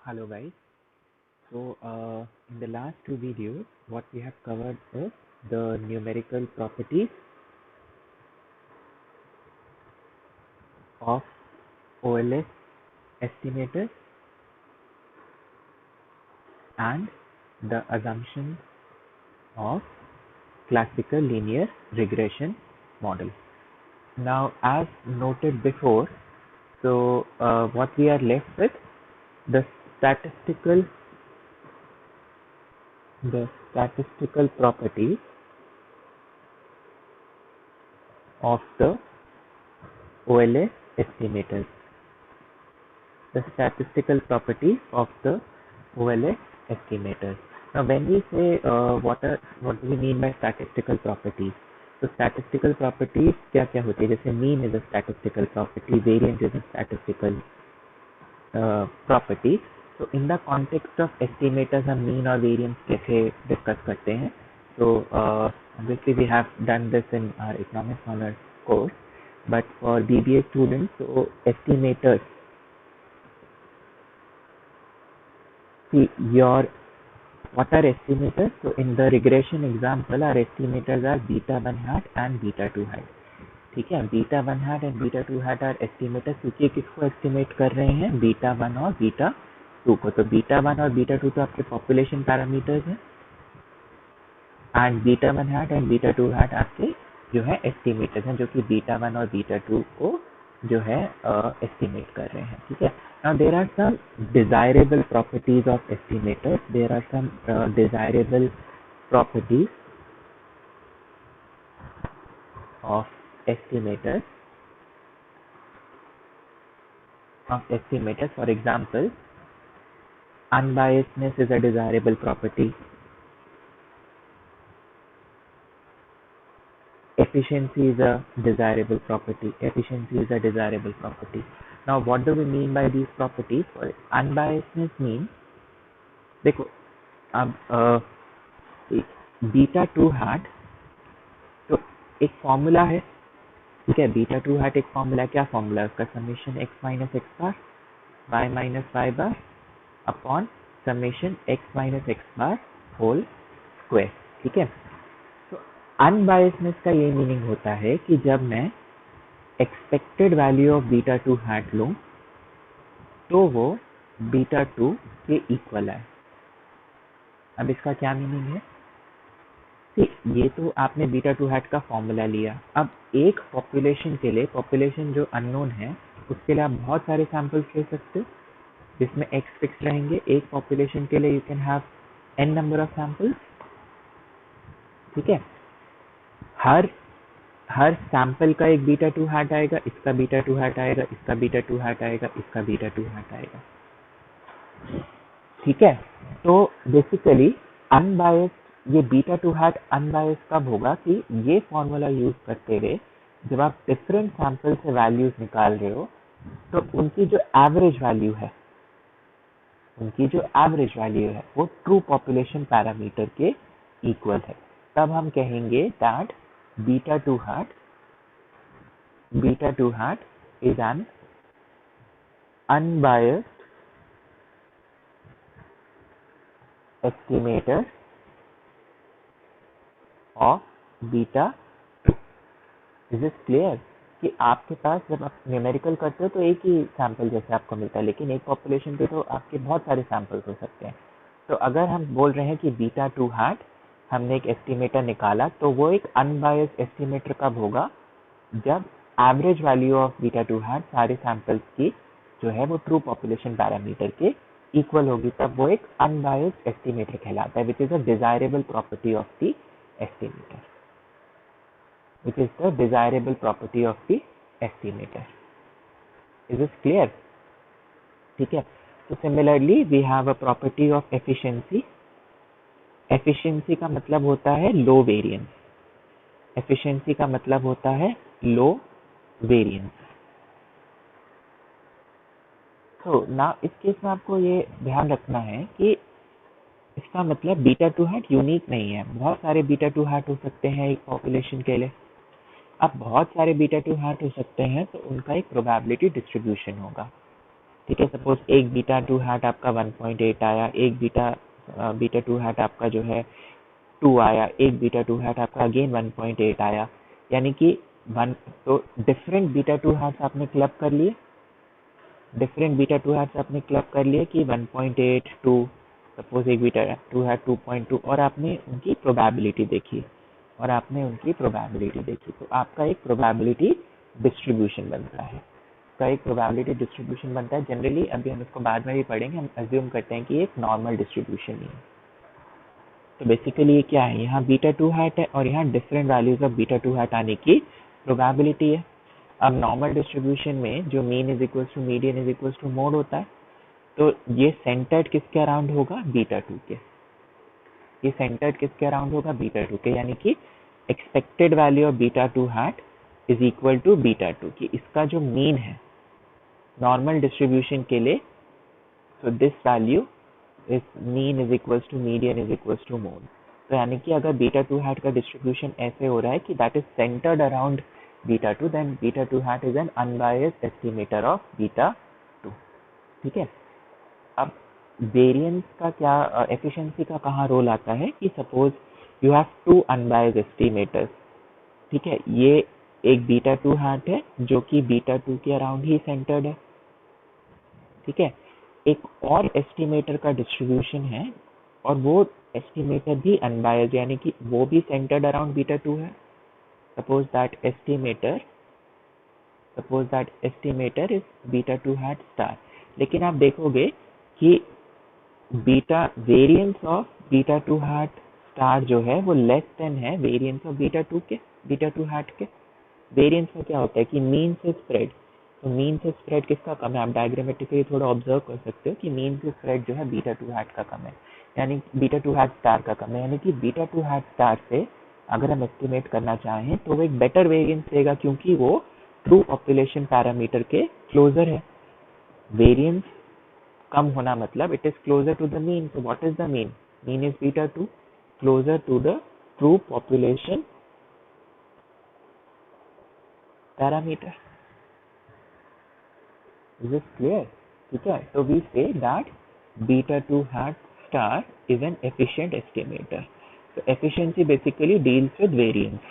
Hello guys. In the last two videos, what we have covered is the numerical properties of OLS estimators and the assumptions of classical linear regression model. Now, as noted before, what we are left with the statistical properties of the OLS estimators. The statistical properties of the OLS estimators. Now, when we say what do we mean by statistical properties? So, statistical properties क्या क्या होती है? जैसे mean is a statistical property, variance is a statistical property. So, in the context of estimators, हम mean और variance कैसे discuss करते हैं? So, obviously we have done this in our economics honors course, but for BBA students, so estimators. See, what are estimators? So in the regression example, our estimators are beta 1 hat and beta 2 hat. ठीक है, beta 1 hat and beta 2 hat are estimators क्योंकि किसको estimate कर रहे हैं? beta 1 और beta 2 को. तो beta 1 और beta 2 तो आपके population parameters हैं and beta 1 hat and beta 2 hat आपके जो है estimators हैं जो कि beta 1 और beta 2 को जो है estimate कर रहे हैं. ठीक है. Now there are some desirable properties of estimators. There are some desirable properties of estimators. For example, unbiasedness is a desirable property. Efficiency is a desirable property. Now, what do we mean by these properties? Unbiasedness means, देखो, अब beta 2 hat तो एक formula है. ठीक है, beta 2 hat एक formula. क्या formula है उसका? Summation x minus x bar y minus Y bar upon summation x minus x bar whole square. ठीक है. तो अनबायसनेस का ये मीनिंग होता है कि जब मैं expected value of beta 2 hat लूं तो वो बीटा 2 के इक्वल है. अब इसका क्या मीनिंग है? ये तो आपने बीटा 2 hat का फॉर्मूला लिया. अब एक पॉपुलेशन के लिए, पॉपुलेशन जो अननोन है उसके लिए आप बहुत सारे सैंपल्स ले सकते हो जिसमें x फिक्स रहेंगे. एक पॉपुलेशन के लिए you can have n number of samples. ठीक है. हर सैंपल का एक बीटा 2 hat आएगा, इसका बीटा 2 hat आएगा, इसका बीटा 2 hat आएगा, इसका बीटा 2 hat आएगा. ठीक है. तो बेसिकली अनबायस्ड, ये बीटा 2 hat अनबायस्ड कब होगा कि ये फॉर्मूला यूज करते हुए जब आप डिफरेंट सैंपल से वैल्यूज निकाल रहे हो तो उनकी जो एवरेज वैल्यू है वो ट्रू पॉपुलेशन पैरामीटर के इक्वल है. तब हम कहेंगे that beta 2 hat is an unbiased estimator of beta 2. Is this clear? कि आपके पास जब आप न्यूमेरिकल करते हो तो एक ही सैंपल जैसे आपको मिलता है, लेकिन एक पॉपुलेशन पे तो आपके बहुत सारे सैंपल्स हो सकते हैं. तो अगर हम बोल रहे हैं कि बीटा 2 hat हमने एक एस्टिमेटर निकाला तो वो एक अनबायस्ड एस्टिमेटर कब होगा? जब average value of beta 2 hat सारे सैंपल्स की जो है वो ट्रू पॉपुलेशन पैरामीटर के इक्वल होगी, तब वो एक अनबायस्ड एस्टिमेटर कहलाता है, which is a desirable property of the estimator. Is this clear? ठीक है. तो similarly we have a property of efficiency. Efficiency का मतलब होता है लो वेरिएंस. तो ना इस केस में आपको ये ध्यान रखना है कि इसका मतलब बीटा 2 hat यूनिक नहीं है. बहुत सारे बीटा 2 hat हो सकते हैं एक पॉपुलेशन के लिए. अब बहुत सारे बीटा 2 hat हो सकते हैं तो उनका एक प्रोबेबिलिटी डिस्ट्रीब्यूशन होगा. ठीक है, सपोज एक बीटा टू हैट आपका 1.8 आया, एक बीटा टू हैट आपका जो है 2 आया, एक बीटा टू हैट आपका अगेन 1.8 आया, यानी कि तो डिफरेंट बीटा टू हैट्स आपने क्लब कर लिए, डिफरेंट बीटा टू हैट्स आपने क्लब कर लिए कि 1.8 2, सपोज एक बीटा टू हैट 2.2, और आपने उनकी प्रोबेबिलिटी देखी, तो आपका एक प्रोबेबिलिटी डिस्ट्रीब्यूशन बनता है, जनरली अभी हम इसको बाद में भी पढ़ेंगे, हम अज्यूम करते हैं कि एक नॉर्मल डिस्ट्रीब्यूशन ही है। तो बेसिकली ये क्या है, यहाँ बीटा टू हैट है और यहाँ different values of beta two hat आने की प्रोबेबिलिटी है। अब नॉर्मल डिस्ट्रीब्यूशन में जो mean is equal to median is equal to mode होता है, तो ये सेंटर्ड किसके अराउंड होगा, बीटा टू के, यानी कि expected value of beta two hat is equal to beta two, कि इसका जो मीन है नॉर्मल डिस्ट्रीब्यूशन के लिए, तो this value is mean is equal to median is equal to mode. तो यानी कि अगर बीटा टू हैट का डिस्ट्रीब्यूशन ऐसे हो रहा है कि that is centered around beta two, then beta two hat is an unbiased estimator of beta two. ठीक है, अब वेरिएंस का क्या, एफिशिएंसी का कहाँ रोल आता है कि suppose you have two unbiased estimators, ठीक है, ये एक बीटा टू हैट है जो कि बीटा टू के अराउंड ही सेंटर्ड है, ठीक है, एक और एस्टिमेटर का डिस्ट्रीब्यूशन है और वो एस्टिमेटर भी अनबायस्ड, यानी कि वो भी सेंटर्ड अराउंड बीटा टू है। Suppose that estimator is beta two hat star, लेकिन आप देखोगे कि beta variance of beta two hat star जो है वो लेस देन है variance of beta two hat के। वेरिएंस में क्या होता है कि मीन से स्प्रेड, तो मीन से स्प्रेड किसका कम है, आप डायग्रामेटिकली थोड़ा ऑब्जर्व कर सकते हो कि मीन से स्प्रेड जो है बीटा टू हैट का कम है, यानी बीटा टू हैट स्टार का कम है, यानी कि बीटा टू हैट स्टार से अगर हम एस्टिमेट करना चाहें तो वो एक बेटर वेरिएंस देगा, क्योंकि वो ट्रू पॉपुलेशन पैरामीटर के क्लोजर है। वेरिएंस कम होना मतलब it is closer to the mean, so what is the mean is beta 2 closer to the true population parameter. Is this clear? ठीक है, so we say that beta 2 hat star is an efficient estimator. So efficiency basically deals with variance.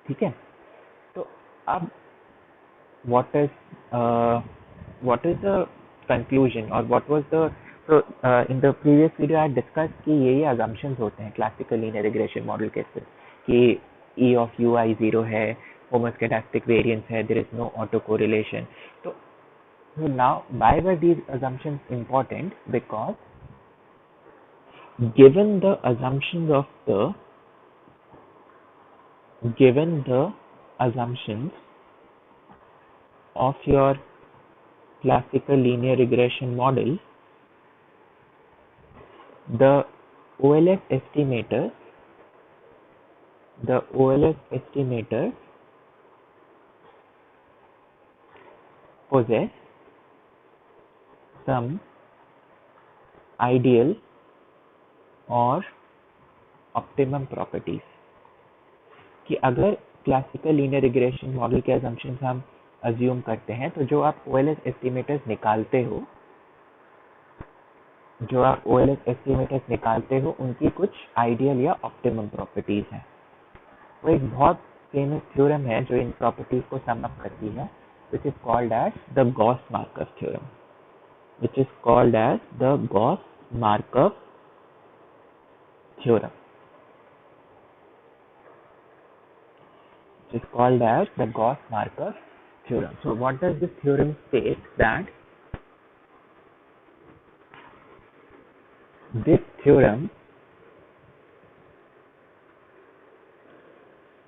ठीक है, तो अब what is the conclusion or what was the, so in the previous video I discussed कि ये assumptions होते हैं classical linear regression model के, कि E of ui 0 है, homoscedastic variance है, there is no autocorrelation. So now why were these assumptions important? Because given the assumptions of your classical linear regression model, the OLS estimators possess some ideal और optimum properties, कि अगर classical linear regression model के assumptions हम assume करते हैं, तो जो आप OLS एस्टिमेटर्स निकालते हो उनकी कुछ आइडियल या ऑप्टिमम प्रॉपर्टीज हैं। वो एक बहुत फेमस थ्योरम है जो इन प्रॉपर्टीज को सम अप करती है, which is called as the Gauss-Markov theorem. So what does this theorem state? That this theorem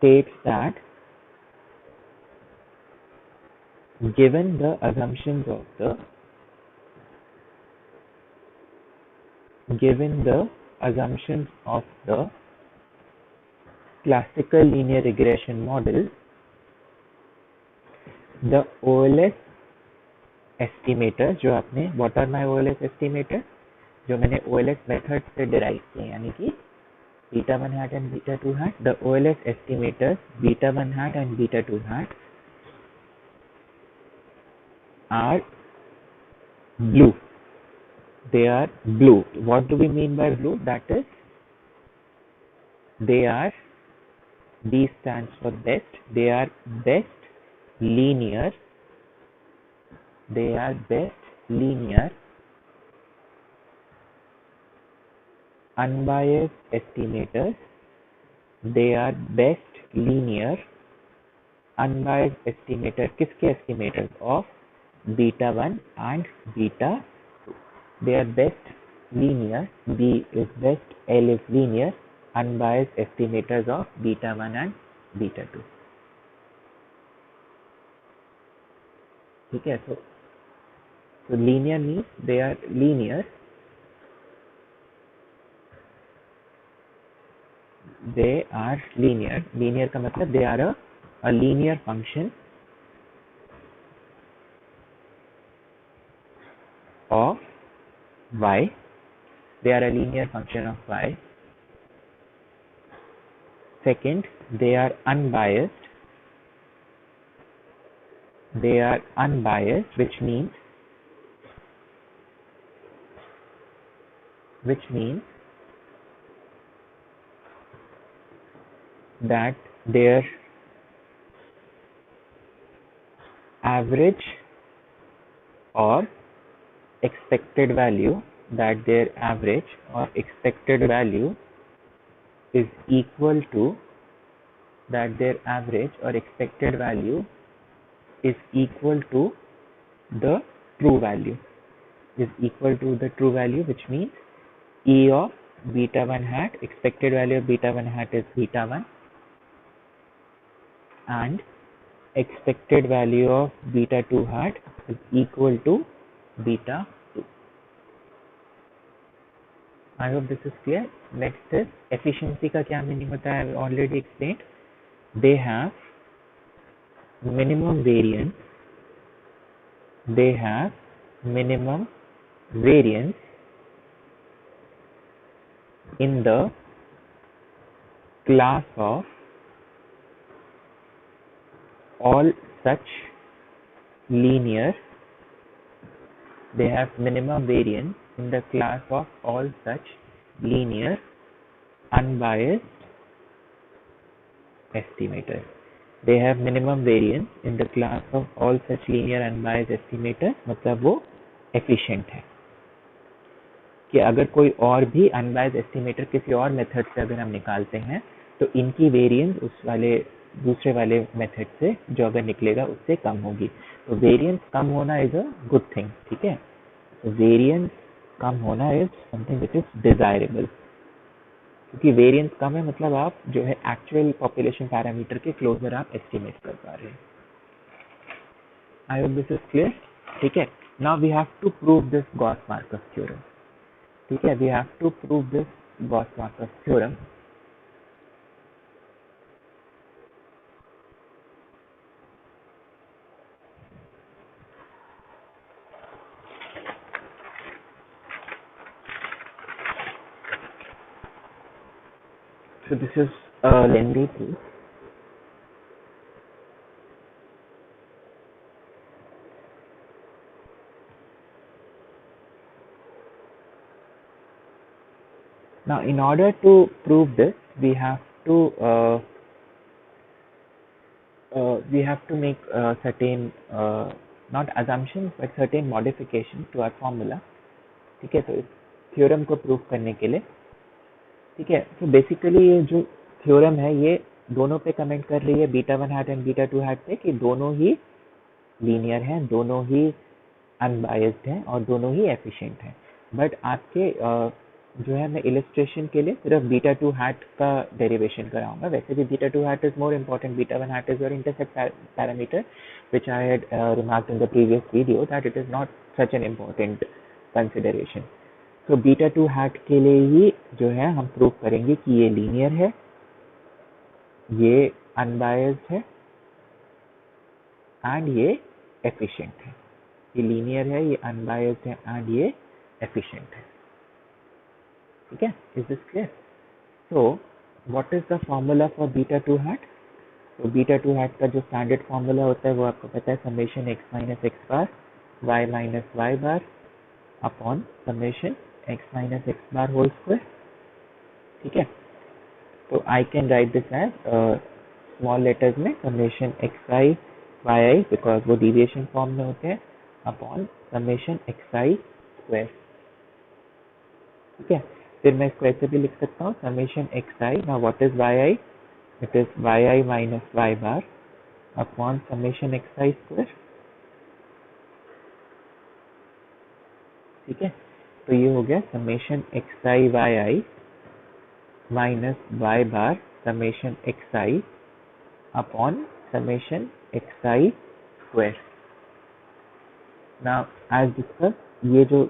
states that given the assumptions of the classical linear regression model, the OLS estimator जो आपने, what are my OLS estimator, जो मैंने OLS method से derive किए, यानी कि beta 1 hat and beta 2 hat, the OLS estimators beta 1 hat and beta 2 hat are blue. They are blue. What do we mean by blue? That is, they are, B stands for best. They are best linear. They are best linear unbiased estimators. They are best linear unbiased estimator. किसके estimators? Of beta 1 and beta 2. They are best linear. B is best, L is linear unbiased estimators of beta 1 and beta 2. ठीक है, so linear means they are linear. They are linear. Linear का मतलब they are a linear function of y. They are a linear function of y. Second, they are unbiased. They are unbiased, which means that their average or expected value, is equal to the true value, which means E of beta 1 hat, expected value of beta 1 hat is beta 1, and expected value of beta 2 hat is equal to beta 2. I hope this is clear. Next is efficiency का क्या meaning होता है? I have already explained. They have minimum variance. In the class of all such linear. They have minimum variance in the class of all such linear unbiased estimators. They have minimum variance in the class of all such linear unbiased estimators. मतलब वो efficient है कि अगर कोई और भी unbiased estimator किसी और मेथड से अगर हम निकालते हैं तो इनकी वेरिएंस उस वाले दूसरे वाले मेथड से जो अगर निकलेगा उससे कम होगी. तो वेरिएंस कम होना इज अ गुड थिंग. ठीक है, तो वेरिएंस कम होना is something which is desirable, क्योंकि वेरिएंस कम है मतलब आप जो है एक्चुअल पॉपुलेशन पैरामीटर के क्लोजर आप एस्टिमेट कर पा रहे हैं. I hope this is clear. ठीक है, now we have to prove this Gauss Markov theorem. ठीक है, we have to prove this Gauss Markov theorem. So this is a lengthy proof. Now, in order to prove this, we have to make certain not assumptions but certain modifications to our formula. ठीक है, तो इस theorem को prove करने के लिए, ठीक है, तो बेसिकली ये जो थ्योरम है ये दोनों पे कमेंट कर रही है, beta 1 hat and beta 2 hat पे, कि दोनों ही लीनियर हैं, दोनों ही अनबायस्ड हैं और दोनों ही एफिशिएंट हैं. बट आपके जो है मैं इलस्ट्रेशन के लिए सिर्फ बीटा 2 हैट का डेरिवेशन कराऊंगा. वैसे भी beta 2 hat is more important. Beta 1 hat is your intercept parameter which I had remarked in the previous video that it is not such an important consideration. तो beta 2 hat के लिए ही जो है हम प्रूव करेंगे कि ये लीनियर है, ये अनबायस्ड है एंड ये एफिशिएंट है. ये लीनियर है, ये अनबायस्ड है एंड ये एफिशिएंट है. ठीक है, is this clear? So what is the formula for beta two hat? तो बीटा टू हैट का जो स्टैंडर्ड फॉर्मूला होता है वो आपको पता है, summation X minus x bar Y minus Y bar upon summation X minus x bar whole square. ठीक है, तो I can write this as small letters में summation x I Y I, because वो डिविएशन फॉर्म में होते हैं, upon summation x आई square. ठीक है, फिर मैं इसको ऐसे भी लिख सकता हूँ, summation x i, now what is y i? It is y i minus Y bar upon summation x I square. ठीक है, तो ये हो गया summation x I Y i minus Y bar summation x i upon summation x I square. Now as discuss, ये जो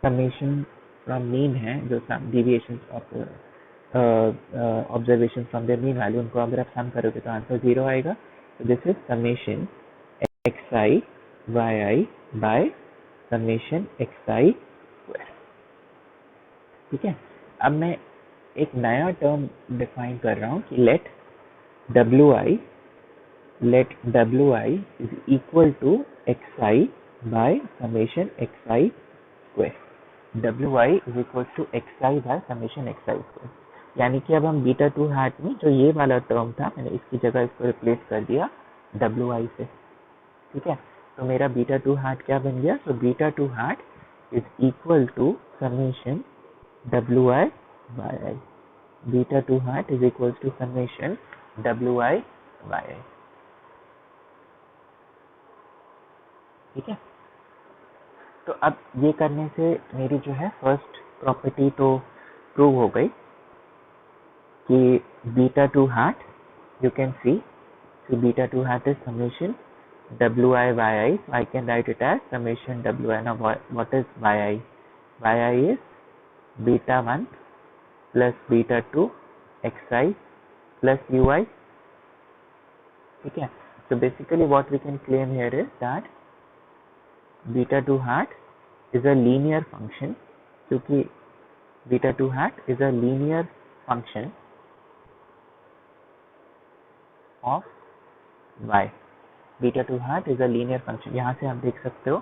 summation from mean है, जो deviation of observation from the mean value, उनको अगर आप सम करोगे तो आंसर 0 आएगा। तो this is summation x I Y i by summation x I square. ठीक है, अब मैं एक नया टर्म डिफाइन कर रहा हूँ कि लेट डब्ल्यू आई is equal to x i by summation x I square. डब्ल्यू आई is equal to x i by summation x I square, यानी कि अब हम बीटा टू हैट में जो ये वाला टर्म था, मैंने इसकी जगह इसको रिप्लेस कर दिया डब्ल्यू आई से। ठीक है, तो मेरा बीटा टू हैट क्या बन गया? तो beta two hat is equal to summation W I Y I. Beta two hat is equal to summation W I Y I. ठीक है, तो अब ये करने से मेरी जो है फर्स्ट प्रॉपर्टी तो प्रूव हो गई कि beta two hat, you can see, so beta 2 hat is summation wi yi, so I can write it as summation wi. Now what is yi? Yi is beta 1 plus beta 2 xi plus ui. Okay, so basically what we can claim here is that beta 2 hat is a linear function, क्योंकि beta 2 hat is a linear function of y. Beta two hat is a linear function. यहाँ से आप देख सकते हो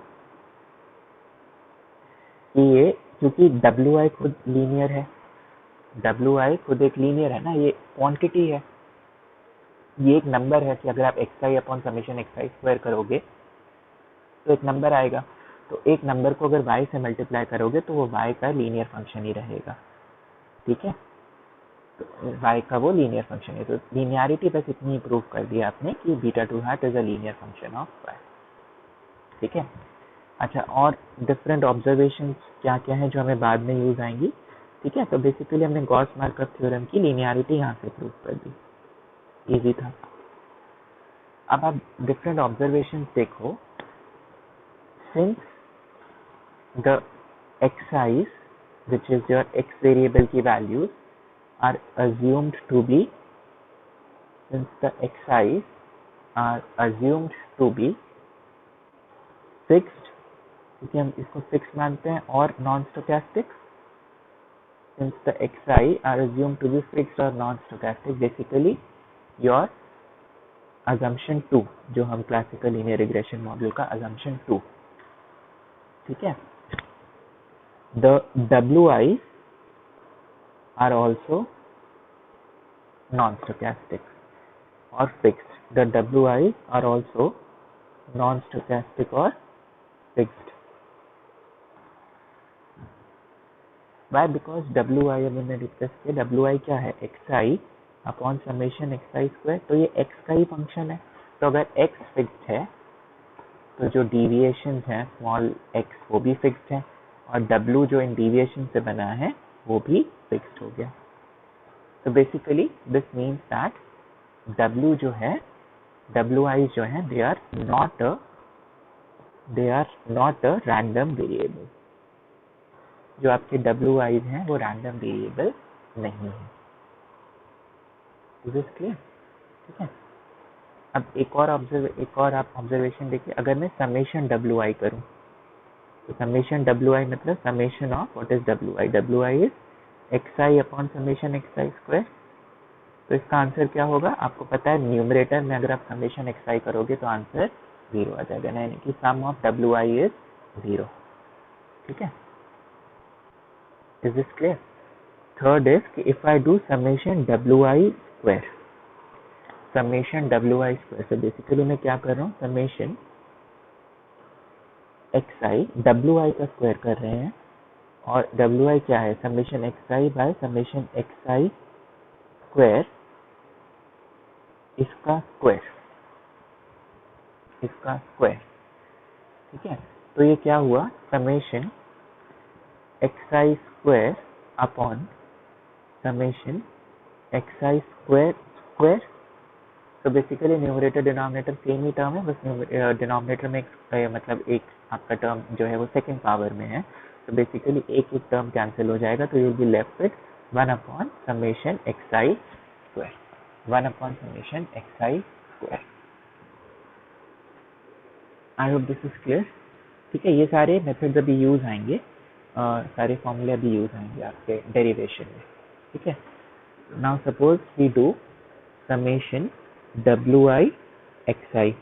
कि ये, क्योंकि डब्ल्यू आई खुद लीनियर है, डब्ल्यू आई खुद एक लीनियर है ना, ये क्वांटिटी है, ये एक नंबर है कि अगर आप x i upon summation x I square करोगे तो एक नंबर आएगा, तो एक नंबर को अगर y से मल्टीप्लाई करोगे तो वो y का लीनियर फंक्शन ही रहेगा। ठीक है, तो y का वो लीनियर फंक्शन है, तो लीनियरिटी बस इतनी प्रूव कर दिया आपने कि beta two hat is a linear function of y। ठीक है, अच्छा, और डिफरेंट ऑब्जर्वेशन क्या क्या है जो हमें बाद में यूज आएंगी। ठीक है, तो बेसिकली हमने गॉस मार्कअप थ्योरम की लीनियरिटी यहाँ से प्रूव कर दी, इजी था। अब आप डिफरेंट ऑब्जर्वेशन देखो, since the xi's, which is your x variable की values, are assumed to be, since the xi's are assumed to be fixed, क्योंकि हम इसको फिक्स मानते हैं, और non stochastic, since the xi are assumed to be fixed or non-stochastic, basically your assumption 2, जो हम classical linear regression model का assumption 2। ठीक है, the wi are also non-stochastic or fixed, the wi are also non-stochastic or fixed. Why? Because wi, अभी मैंने discuss किया, wi क्या है? xi अपॉन समेशन एक्स आई स्क्वायर, तो ये x का ही फंक्शन है, तो अगर x फिक्स्ड है तो जो डिविएशन है स्मॉल x वो भी फिक्स्ड है, और w जो इन डिविएशन से बना है वो भी फिक्स्ड हो गया। तो basically this means that w जो है, wi जो है, they are not a random variable. जो आपके wi's हैं वो रैंडम वेरिएबल नहीं है। Is it clear? ठीक है, अब एक और आप ऑब्जर्वेशन देखिए, अगर मैं समेशन wi करूं, तो समेशन wi मतलब summation of what is wi? wi is X i upon summation x I square. तो इसका आंसर क्या होगा, आपको पता है न्यूमरेटर में अगर आप समेशन एक्स आई करोगे तो आंसर 0 आ जाएगा, यानी कि sum of W I is 0। ठीक है, is this clear? Third is कि if I do summation W I square, summation W I square, तो बेसिकली मैं क्या कर रहा हूँ, summation x I, W I का स्क्वायर कर रहे हैं, और डब्ल्यू आई क्या है, summation x i by summation x I square, इसका स्क्वायर, इसका स्क्वायर। ठीक है, तो ये क्या हुआ, समेशन एक्स आई स्क्वायर अपॉन समेशन एक्स आई स्क्वायर स्क्वायर। तो बेसिकली न्यूमरेटर डिनोमिनेटर सेम ही टर्म है, बस डिनोमिनेटर में मतलब एक आपका टर्म जो है वो सेकंड पावर में है, तो बेसिकली एक एक टर्म कैंसिल हो जाएगा, तो you will be left with 1 upon summation x I square, 1 upon summation x I square. I hope this is clear. ठीक है, ये सारे मेथड्स अभी यूज आएंगे, सारे फॉर्मूले अभी यूज आएंगे आपके डेरिवेशन में। ठीक है, now suppose we do summation W I X I,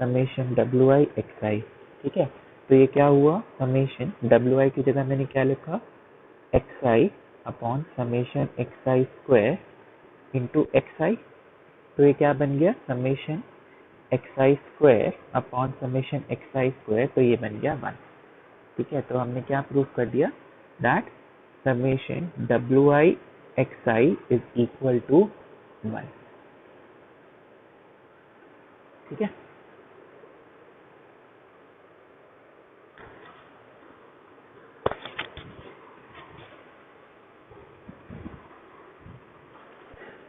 summation W I X I. ठीक है, तो ये क्या हुआ, समेशन डब्ल्यू आई की जगह मैंने क्या लिखा, x i upon summation x I square into x I. तो ये क्या बन गया, समेशन एक्स आई स्क्वायर अपॉन समेशन एक्स आई स्क्वायर, तो ये बन गया 1। ठीक है, तो हमने क्या प्रूव कर दिया, that summation W I X I is equal to 1। ठीक है,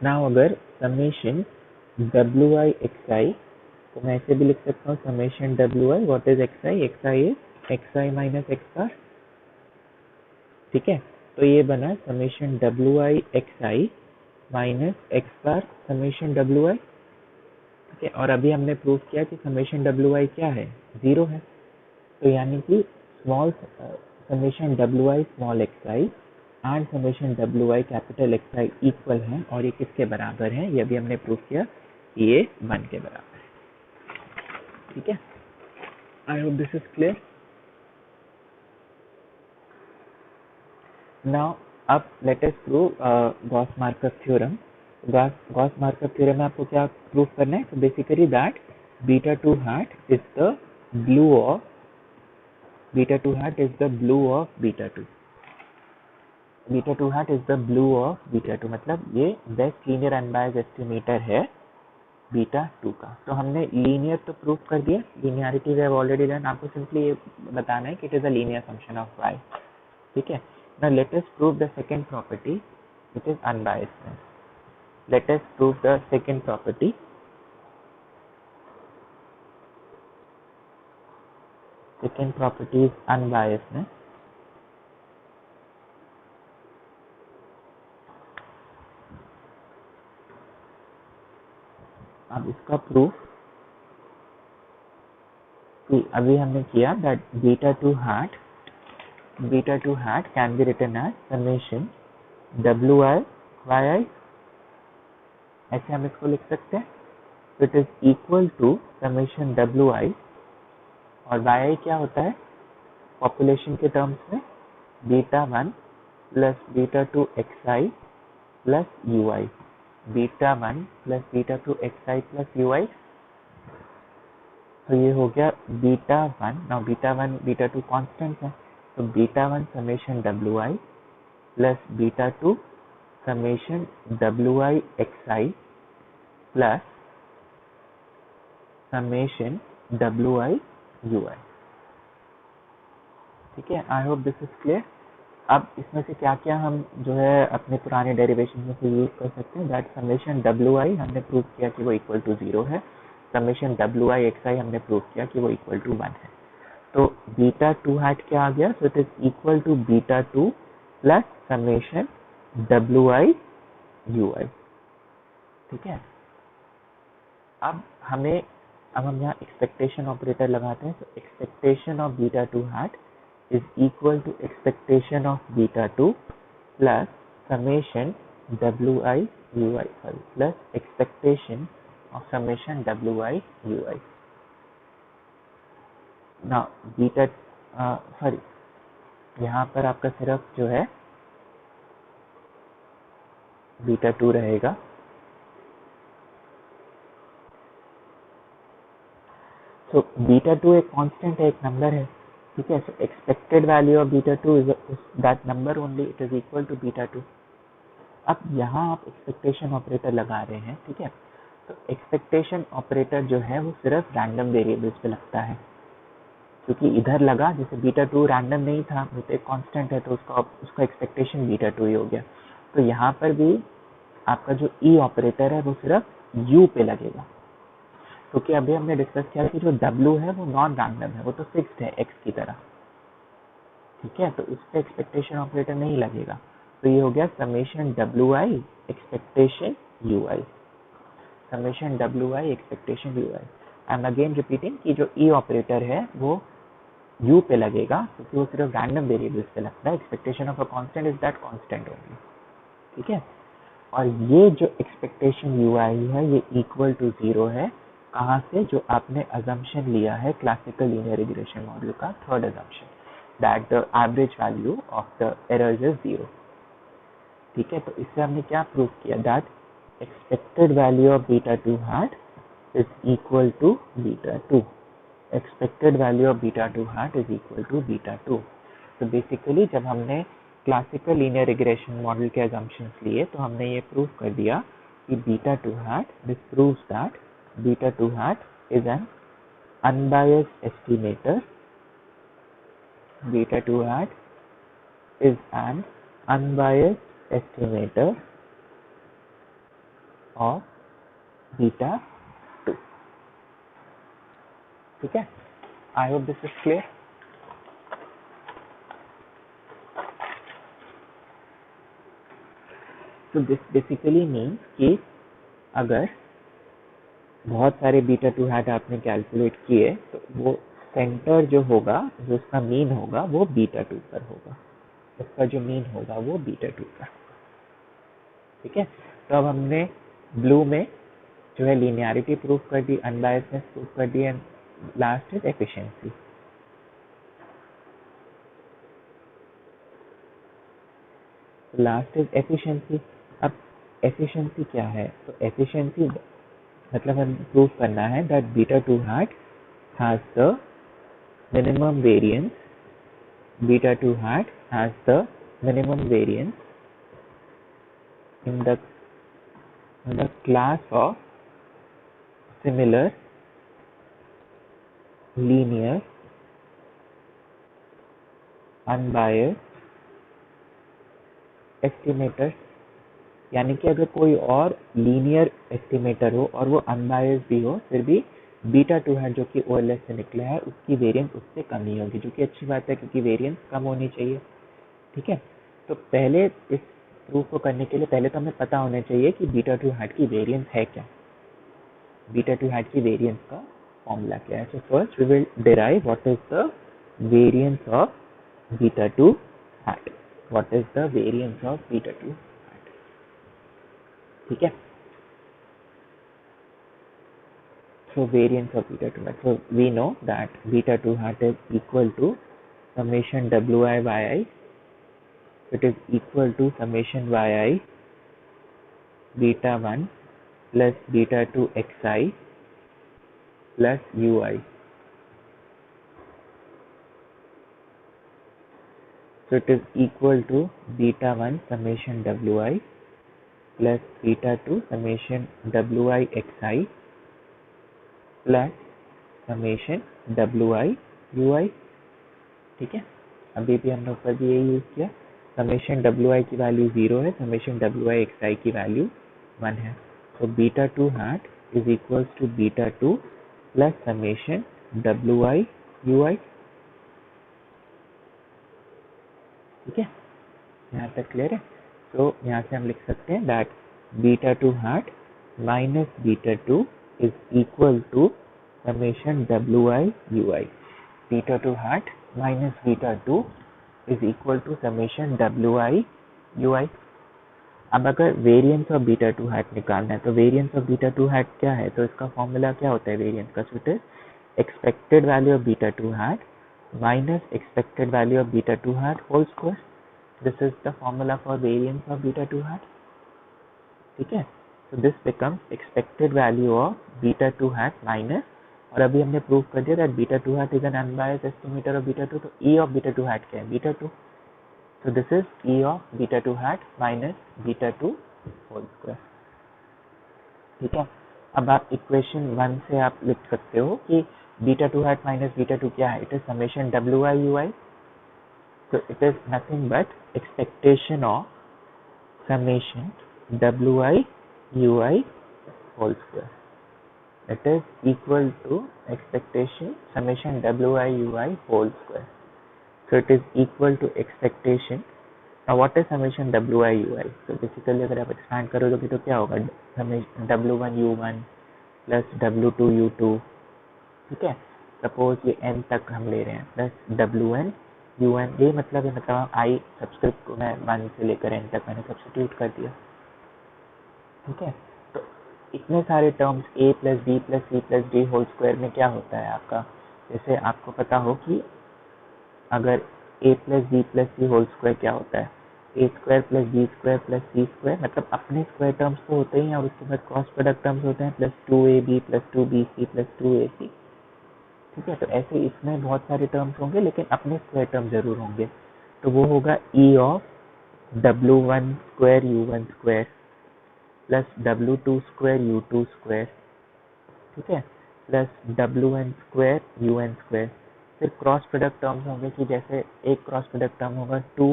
नाउ अगर summation W I X I, तो मैं ऐसे भी लिख सकता हूँ, summation W I, what is X I, X I is X I minus x bar. ठीक है, तो ये बना summation W I X I minus x bar summation W I. ठीक है, और अभी हमने प्रूव किया कि समेशन डब्ल्यू आई क्या है, 0 है, तो यानी कि small summation W I small x I and summation W I capital x I equal है, और ये किसके बराबर है, ये भी हमने प्रूव किया, ये 1 के बराबर है। ठीक है, I hope this is clear. Now अब let us prove Gauss Markov theorem. Gauss Markov theorem में आपको क्या प्रूव करना है, तो basically that beta 2 hat is the BLUE of beta 2 hat is the BLUE of beta 2, beta 2 hat is the BLUE of beta 2, मतलब ये best linear unbiased estimator है beta 2 का। तो हमने लीनियर तो प्रूव कर दिया, linearity we have already done, आपको सिंपली ये बताना है कि it is a linear function of y। ठीक है, now let us prove the second property, which is unbiasedness. Let us prove the second property. Second property is unbiasedness. अब इसका proof कि अभी हमने किया that beta 2 hat can be written as summation wi yi, ऐसे हम इसको लिख सकते हैं। तो it is equal to summation wi, और yi क्या होता है पॉपुलेशन के टर्म्स में, beta 1 plus beta 2 X I plus U I, beta 1 plus beta 2 X I plus U I. तो ये हो गया beta 1, now beta 1 beta 2 constant है, तो beta 1 summation W I plus beta 2 summation W I X I plus summation W I U I. ठीक है, I hope this is clear. अब इसमें से क्या क्या हम जो है अपने पुराने डेरिवेशन में से यूज कर सकते हैं, दैट समेशन डब्ल्यू आई हमने प्रूव किया कि वो इक्वल टू 0 है, समेशन डब्ल्यू आई एक्स आई हमने प्रूव किया कि वो इक्वल टू 1 है। तो बीटा 2 हैट क्या आ गया, so it is equal to beta 2 plus summation W I U I. ठीक है, अब हम यहाँ एक्सपेक्टेशन ऑपरेटर लगाते हैं, तो expectation of beta 2 hat is equal to expectation of beta 2 plus summation wi ui, sorry, plus expectation of summation wi ui. Now beta sorry, यहाँ पर आपका सिर्फ जो है बीटा 2 रहेगा। सो बीटा 2 एक कांस्टेंट है, एक नंबर है, ठीक है। So expected value of beta 2 is that number only, it is equal to beta 2। अब यहाँ आप एक्सपेक्टेशन ऑपरेटर लगा रहे हैं, ठीक है। तो एक्सपेक्टेशन ऑपरेटर जो है वो सिर्फ रैंडम वेरिएबल्स पे लगता है, क्योंकि इधर लगा जैसे बीटा 2 रैंडम नहीं था, वो तो एक कांस्टेंट है, तो उसका एक्सपेक्टेशन बीटा 2 ही हो गया। तो यहाँ पर भी आपका जो ई ऑपरेटर है वो सिर्फ यू पे लगेगा, क्योंकि अभी हमने डिस्कस किया कि जो डब्ल्यू है वो नॉन रैंडम है, वो तो फिक्स्ड है एक्स की तरह, ठीक है। तो इस पे एक्सपेक्टेशन ऑपरेटर नहीं लगेगा। तो ये हो गया summation W I expectation u I, summation W I expectation u I. I am again repeating कि जो ई ऑपरेटर है वो यू पे लगेगा, क्योंकि वो सिर्फ रैंडम वेरिएबल्स पे लगता है। Expectation of a constant is that constant only, ठीक है। और ये जो एक्सपेक्टेशन यू आई है ये इक्वल टू 0 है। कहाँ से? जो आपने अजम्पशन लिया है क्लासिकल लीनियर रिग्रेशन मॉडल का third assumption, that the average value of the errors is 0, ठीक है। तो इससे हमने क्या प्रूव किया? That expected value of beta 2 hat is equal to beta 2, expected value of beta 2 hat is equal to beta 2। तो basically जब हमने क्लासिकल लीनियर रिग्रेशन मॉडल के अजम्पशंस लिए तो हमने ये प्रूव कर दिया कि beta 2 hat, this proves that beta 2 hat is an unbiased estimator, beta 2 hat is an unbiased estimator of beta 2, ठीक है। I hope this is clear. तो दिस बेसिकली मीन्स कि अगर बहुत सारे बीटा 2 हैट आपने कैलकुलेट किए तो वो सेंटर जो होगा, जो उसका मीन होगा वो बीटा 2 पर होगा, उसका जो मीन होगा वो बीटा 2 पर होगा, ठीक है। तो अब हमने ब्लू में जो है लीनियरिटी प्रूव कर दी, अनबायसनेस प्रूव कर दी, and last is efficiency. Last is efficiency. अब एफिशिएंसी क्या है? तो एफिशिएंसी मतलब हम प्रूव करना है that beta 2 hat has the minimum variance, beta 2 hat has the minimum variance in the class of similar linear unbiased estimators। यानी कि अगर कोई और लीनियर एस्टिमेटर हो और वो अनबायस्ड भी हो, फिर भी बीटा 2 हैट जो कि ओएलएस से निकला है उसकी वेरिएंस उससे कम ही होगी, जो कि अच्छी बात है क्योंकि वेरिएंस कम होनी चाहिए, ठीक है। तो पहले इस प्रूफ को करने के लिए पहले तो हमें पता होना चाहिए कि बीटा 2 हैट की वेरिएंस है क्या, बीटा 2 हैट की वेरिएंस का फॉर्मूला क्या है। So first we will derive what is the variance of beta 2 hat, what is the variance of beta 2 hat, ठीक है। So variance of beta 2 hat, so we know that beta 2 hat is equal to summation wi yi, it is equal to summation yi beta 1 plus beta 2 xi plus ui. So it is equal to beta 1 summation wi plus beta 2 summation wi xi plus summation wi ui, ठीक है। अभी भी हमने ऊपर भी यही use किया, summation wi की वैल्यू 0 है, समेशन wi xi की वैल्यू 1 है। तो beta 2 hat is equals to beta 2 plus summation wi ui, ठीक है। यहाँ तक क्लियर है। तो यहाँ से हम लिख सकते हैं that beta 2 hat minus beta 2 is equal to summation wi ui, beta 2 hat minus beta 2 is equal to summation wi ui. अब अगर वेरिएंस ऑफ बीटा 2 हैट निकालना है तो वेरिएंस ऑफ बीटा 2 हैट क्या है, तो इसका फॉर्मूला क्या होता है वेरिएंस का, it is expected value of beta 2 hat minus expected value of beta 2 hat whole square. This is the formula for variance of beta 2 hat. ठीक है, so this becomes expected value of beta 2 hat minus, और अभी हमने prove कर दिया that beta 2 hat is an unbiased estimator of beta 2, तो E of beta 2 hat क्या है, beta 2. So this is E of beta 2 hat minus beta 2 whole square. ठीक है, अब आप इक्वेशन 1 से आप लिख सकते हो कि beta 2 hat minus beta 2 क्या है, it is summation wi ui. So it is nothing but expectation of summation wi ui whole square. It is equal to expectation summation wi ui whole square. So it is equal to expectation. Now what is summation wi ui? So basically अगर आप expand करोगे तो क्या होगा, summation w1 u1 plus w2 u2. ठीक है, suppose ये n तक हम ले रहे हैं प्लस wn un, ये मतलब आई सब्सक्रिप्ट को मैं 1 से लेकर n तक मैंने सब्स्टिट्यूट कर दिया. ठीक है, तो इतने सारे terms a plus B plus C plus D whole square में क्या होता है आपका, जैसे आपको पता हो कि अगर a plus B plus C whole square क्या होता है, A square plus B square plus C square, मतलब अपने स्क्वायर टर्म्स तो होते ही हैं और उसके बाद क्रॉस प्रोडक्ट टर्म्स होते हैं plus 2ab plus 2bc plus 2ac. ठीक है, तो ऐसे इसमें बहुत सारे टर्म्स होंगे लेकिन अपने स्क्वायर टर्म जरूर होंगे, तो वो होगा e of w1 square u1 square plus w2 square u2 square. ठीक है, plus wn square un square. फिर क्रॉस प्रोडक्ट टर्म्स होंगे कि जैसे एक क्रॉस प्रोडक्ट टर्म होगा 2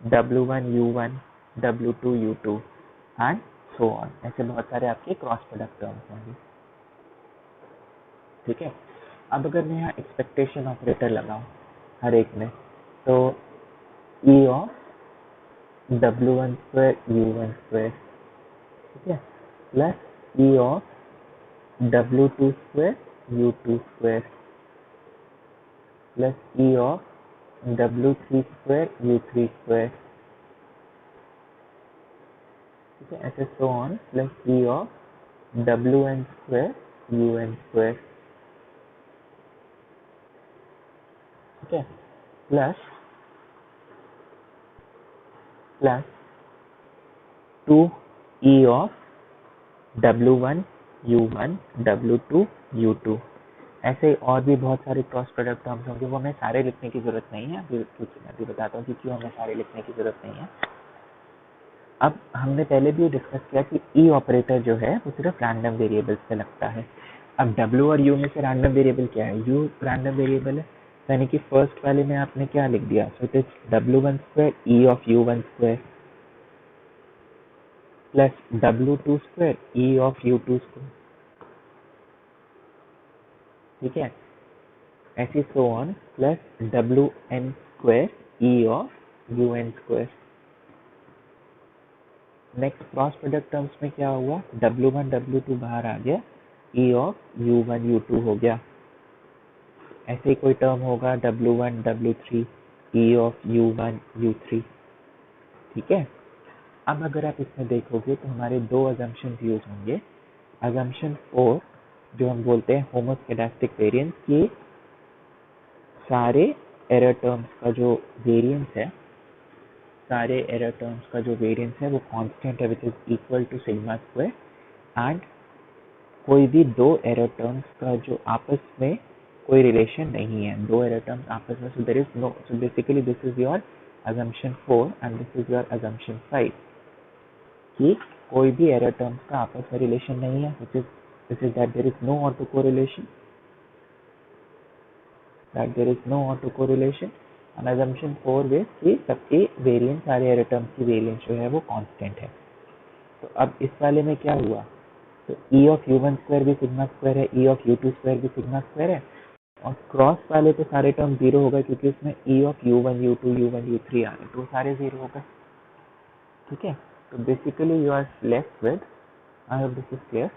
w1 u1 w2 u2 and so on, ऐसे बहुत सारे आपके क्रॉस प्रोडक्ट टर्म्स होंगे. ठीक है, अब अगर मैं यहाँ एक्सपेक्टेशन ऑपरेटर लगाऊं हर एक में, तो e of w1 square u1 square, ठीक है, plus e of w2 square u2 square plus e of w3 square u3 square. ठीक है, ऐसे so on plus e of wn square un square. ठीक है, plus 2e of w1 u1 w2 u2. ऐसे और भी बहुत सारे क्रॉस प्रोडक्ट टर्म्स होंगे, वो हमें सारे लिखने की जरूरत नहीं है अभी, क्योंकि मैं अभी बताता हूँ कि क्यों हमें सारे लिखने की जरूरत नहीं है. अब हमने पहले भी डिस्कस किया कि ई ऑपरेटर जो है वो सिर्फ रैंडम वेरिएबल्स पे लगता है. अब w और u में से रैंडम वेरिएबल क्या है, u रैंडम वेरिएबल है, यानी कि फर्स्ट वाले में आपने क्या लिख दिया, सो it is w1 square e of u1 square plus w2 square e of u2 square. ठीक है, ऐसे so on plus wn square e of un square. Next cross product terms में क्या हुआ, w1 w2 बाहर आ गया, e ऑफ u1 u2 हो गया. ऐसे ही कोई टर्म होगा w1 w3 e of u1 u3. ठीक है, अब अगर आप इसमें देखोगे तो हमारे दो अजम्पशंस यूज होंगे. अजम्पशन 4 जो हम बोलते हैं होमोस्केडास्टिक वेरिएंस, कि सारे एरर टर्म्स का जो वेरिएंस है, सारे एरर टर्म्स का जो वेरिएंस है वो कांस्टेंट है which is equal to sigma square, and कोई भी दो एरर टर्म्स का जो आपस में कोई रिलेशन नहीं है, दो एरर टर्म्स आपस में, so there is no, so basically this is your assumption 4 and this is your assumption 5 कि कोई भी एरर टर्म्स का आपस में रिलेशन नहीं है, which is that there is no autocorrelation, and assumption 4 with कि सबके वेरिएंस, सारे एरर टर्म्स की वेरिएंस जो है वो कांस्टेंट है. तो अब इस वाले में क्या हुआ, तो e ऑफ u1 स्क्वायर भी सिग्मा स्क्वायर है, e ऑफ u2 स्क्वायर भी सिग्मा स्क्वायर है, और क्रॉस वाले पे सारे टर्म जीरो हो गए क्योंकि उसमें e of u1 u2 u1 u3 आ रहे, तो सारे जीरो हो गए. ठीक है, तो basically you are left with, I hope this is clear.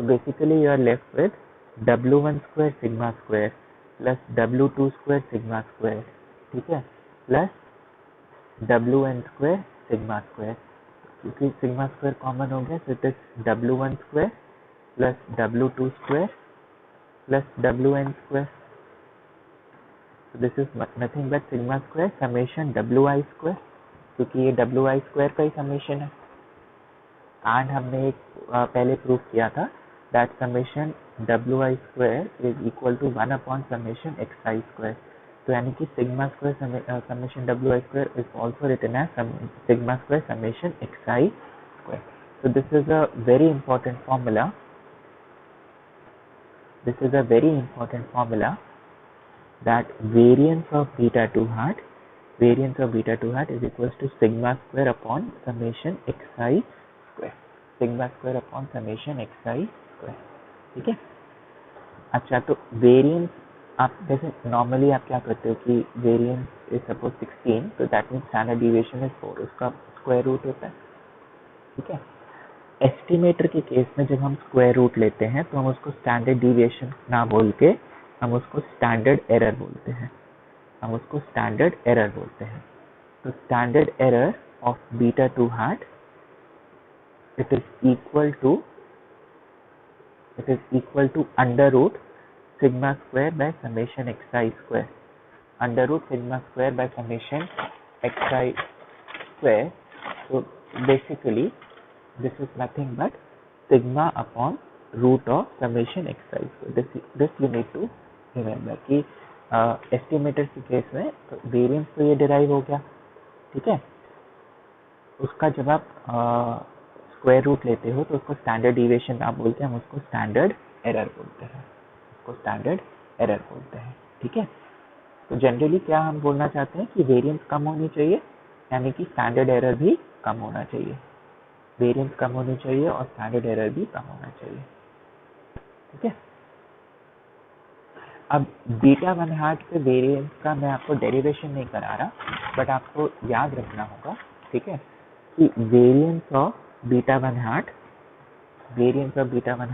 So basically you are left with W1 square sigma square plus W2 square sigma square, ठीक है, plus WN square sigma square, क्योंकि sigma square common हो गया, so it is W1 square plus W2 square plus WN square. So this is nothing but sigma square summation WI square, क्योंकि ये WI square का ही summation है. And हमने एक पहले प्रूव किया था that summation WI square is equal to 1 upon summation XI square. तो यानी कि sigma square summation WI square is also written as sigma square summation XI square. So this is a very important formula. This is a very important formula that variance of beta 2 hat is equals to sigma square upon summation xi square. Sigma square upon summation xi square. ठीक है. अच्छा, तो variance आप जैसे normally आप क्या करते हो कि वेरिएंस इज सपोज 16, तो that means standard deviation is 4, उसका स्क्वायर रूट होता है. ठीक है. एस्टिमेटर के केस में जब हम स्क्वायर रूट लेते हैं तो हम उसको स्टैंडर्ड डिविएशन ना बोल के हम उसको स्टैंडर्ड एरर बोलते हैं. तो standard error of beta 2 hat it is equal to under root sigma square by summation xi square. Under root sigma square by summation xi square. So basically this is nothing but sigma upon root of summation xi square. This you need to remember कि estimator के case में variance तो ये derive हो गया. ठीक है. उसका जब आप स्क्वायर रूट लेते हो तो उसको स्टैंडर्ड डिविएशन आप बोलते हैं, हम उसको स्टैंडर्ड एरर बोलते हैं. ठीक है. तो जनरली क्या हम बोलना चाहते हैं कि वेरिएंस कम होनी चाहिए, यानी कि स्टैंडर्ड एरर भी कम होना चाहिए. वेरिएंस कम होनी चाहिए और स्टैंडर्ड एरर भी कम होना चाहिए. ठीक है. अब बीटा 1 hat पे वेरिएंस का मैं आपको डेरिवेशन नहीं करा रहा, बट आपको याद रखना होगा, ठीक है, कि वेरिएंस ऑफ बीटा 1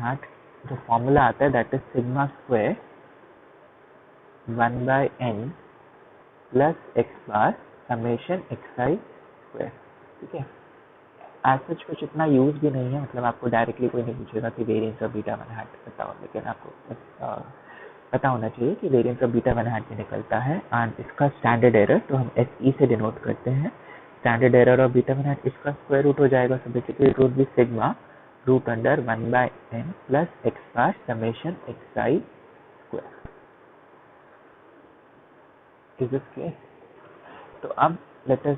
hat जो फॉर्मूला आता है that is sigma square 1 by n plus x bar summation xi square. ठीक है. एज सच कुछ इतना यूज भी नहीं है, मतलब आपको डायरेक्टली कोई नहीं पूछेगा कि वेरिएंस ऑफ बीटा 1 hat बताओ, लेकिन आपको पता होना चाहिए कि वेरिएंस ऑफ बीटा 1 hat में निकलता है. एंड इसका स्टैंडर्ड एरर तो हम SE से डिनोट करते हैं. Standard error of beta 1 hat इसका स्क्वायर रूट हो जाएगा. So basically it would be sigma root under 1 by n plus x bar summation xi square. Is this clear? तो अब let us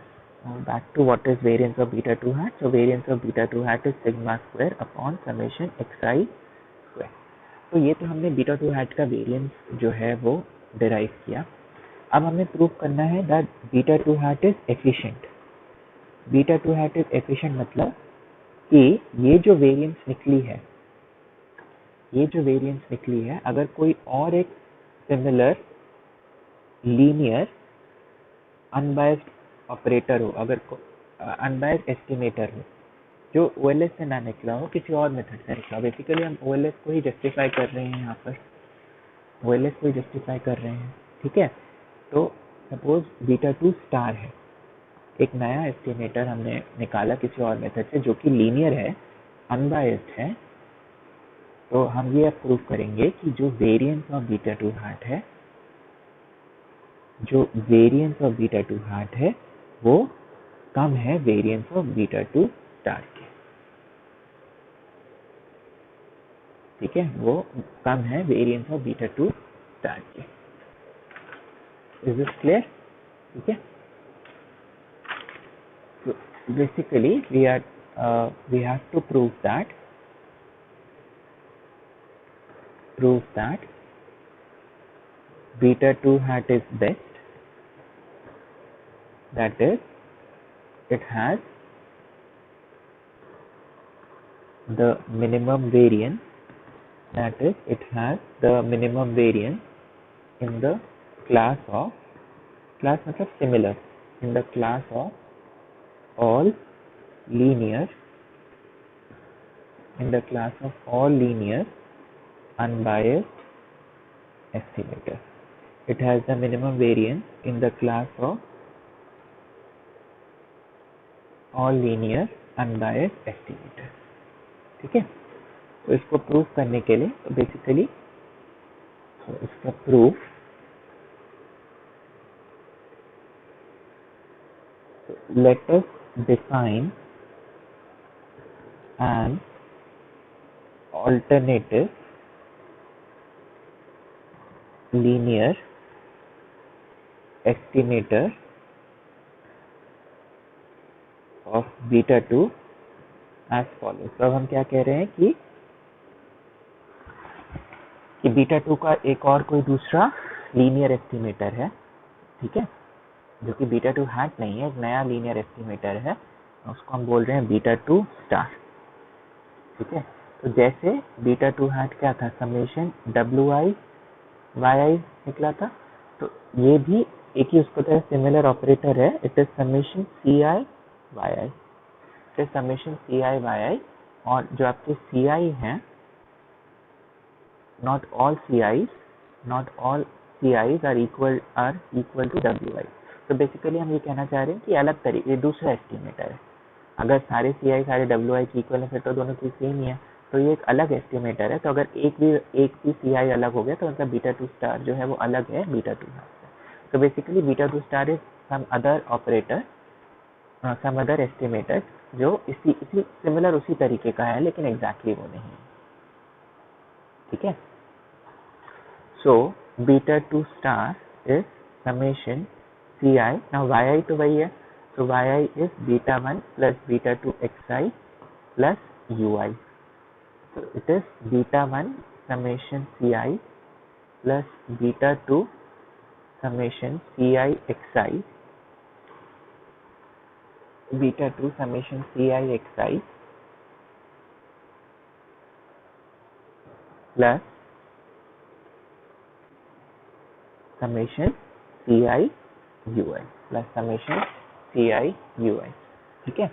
back to what is variance of beta 2 hat. So variance of beta 2 hat is sigma square upon summation xi square. तो ये तो हमने beta 2 hat का variance जो है वो डिराइव किया. अब हमें प्रूव करना है that beta 2 hat is efficient. Beta 2 hat is efficient मतलब कि ये जो वेरिएंस निकली है, अगर कोई और एक सिमिलर लीनियर अनबायस्ड ऑपरेटर हो, अगर अनबायस्ड एस्टिमेटर हो जो OLS से ना निकला हो, किसी और मेथड से निकला. बेसिकली हम OLS को ही जस्टिफाई कर रहे हैं यहाँ पर, ठीक है. तो सपोज बीटा 2 स्टार है, एक नया एस्टिमेटर हमने निकाला किसी और मेथड से जो कि लीनियर है, अनबायस्ड है. तो हम ये अब प्रूव करेंगे कि जो वेरिएंस ऑफ बीटा 2 hat है, वो कम है वेरिएंस ऑफ बीटा 2 स्टार के. ठीक है, वो कम है वेरिएंस ऑफ बीटा 2 स्टार के. Is this clear? ठीक है. So basically we have to prove that beta 2 hat is best, that is it has the minimum variance, in the class मतलब similar, in the class of all linear in the class of all linear unbiased estimator. It has the minimum variance in the class of all linear unbiased estimator. ठीक है, तो इसको prove करने के लिए तो basically इसका proof let us define an alternative linear estimator of beta 2 as follows. तो अब हम क्या कह रहे हैं कि बीटा 2 का एक और कोई दूसरा लीनियर एस्टिमेटर है, ठीक है, जो कि बीटा 2 हैट नहीं है, एक नया लीनियर एस्टिमेटर है, उसको हम बोल रहे हैं बीटा 2 स्टार। ठीक है, तो जैसे बीटा 2 हैट क्या था, समेशन WI YI निकला था, तो ये भी एक ही उसको तरह सिमिलर ऑपरेटर है, it is summation CI YI, it is summation CI YI, और जो आपके CI हैं, not all CIs are equal to WI। तो बेसिकली हम ये कहना चाह रहे हैं कि अलग तरीके, दूसरा एस्टिमेटर है। अगर सारे CI सारे WI की इक्वल है फिर तो दोनों की सेम ही है, तो ये एक अलग एस्टिमेटर है। तो अगर एक भी CI अलग हो गया तो मतलब बीटा 2 स्टार जो है वो अलग है बीटा 2 से। तो basically beta 2 star is some other operator, some other estimator जो इसी सिमिलर उसी तरीके का है, लेकिन एग्जैक्टली वो नहीं है। ठीक है, so beta 2 star is summation CI, now YI तो वही है, so YI is beta 1 plus beta 2 XI plus UI, so it is beta 1 summation CI plus beta 2 summation CI XI, beta 2 summation CI XI plus summation CI UI plus summation CI UI। ठीक है,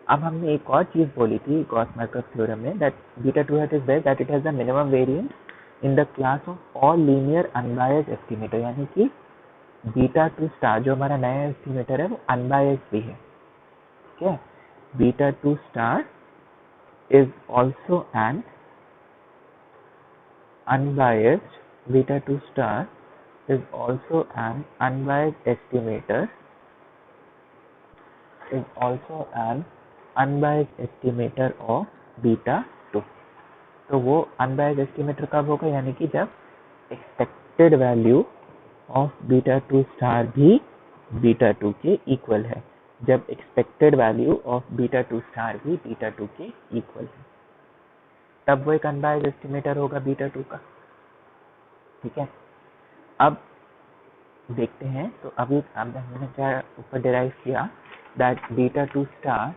अब हमने एक और चीज बोली थी गॉस-मार्कov theorem में, that beta 2 hat is best that it has the minimum variance in the class of all linear unbiased estimator, यानी कि बीटा 2 स्टार जो हमारा नया एस्टिमेटर है वो अनबायस्ड भी है। ठीक है, beta 2 star is also an unbiased, beta 2 star is also an unbiased estimator, of beta 2। तो वो अनबायस्ड एस्टिमेटर कब होगा, यानी कि जब expected value of beta 2 star भी बीटा 2 के इक्वल है, जब expected value of beta 2 star भी बीटा 2 के इक्वल है, तब वो एक अनबायस्ड एस्टिमेटर होगा बीटा 2 का। ठीक है, अब देखते हैं, तो अभी हमने क्या ऊपर डिराइव किया, that beta 2 star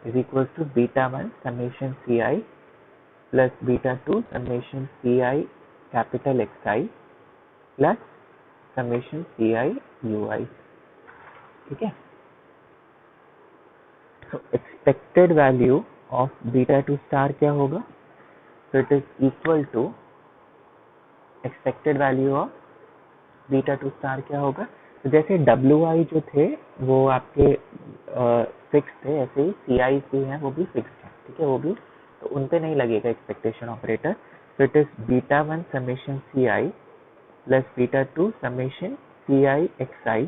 is equal to beta 1 summation CI plus beta 2 summation CI capital XI plus summation CI UI। ठीक है, तो expected value of beta 2 star क्या होगा, तो it is equal to expected value of beta 2 star क्या होगा, तो जैसे WI जो थे वो आपके फिक्स थे, ऐसे ही CI भी हैं वो भी फिक्स है। ठीक है, वो भी, तो उन पे नहीं लगेगा एक्सपेक्टेशन ऑपरेटर, तो it is beta 1 summation CI plus beta 2 summation CI XI।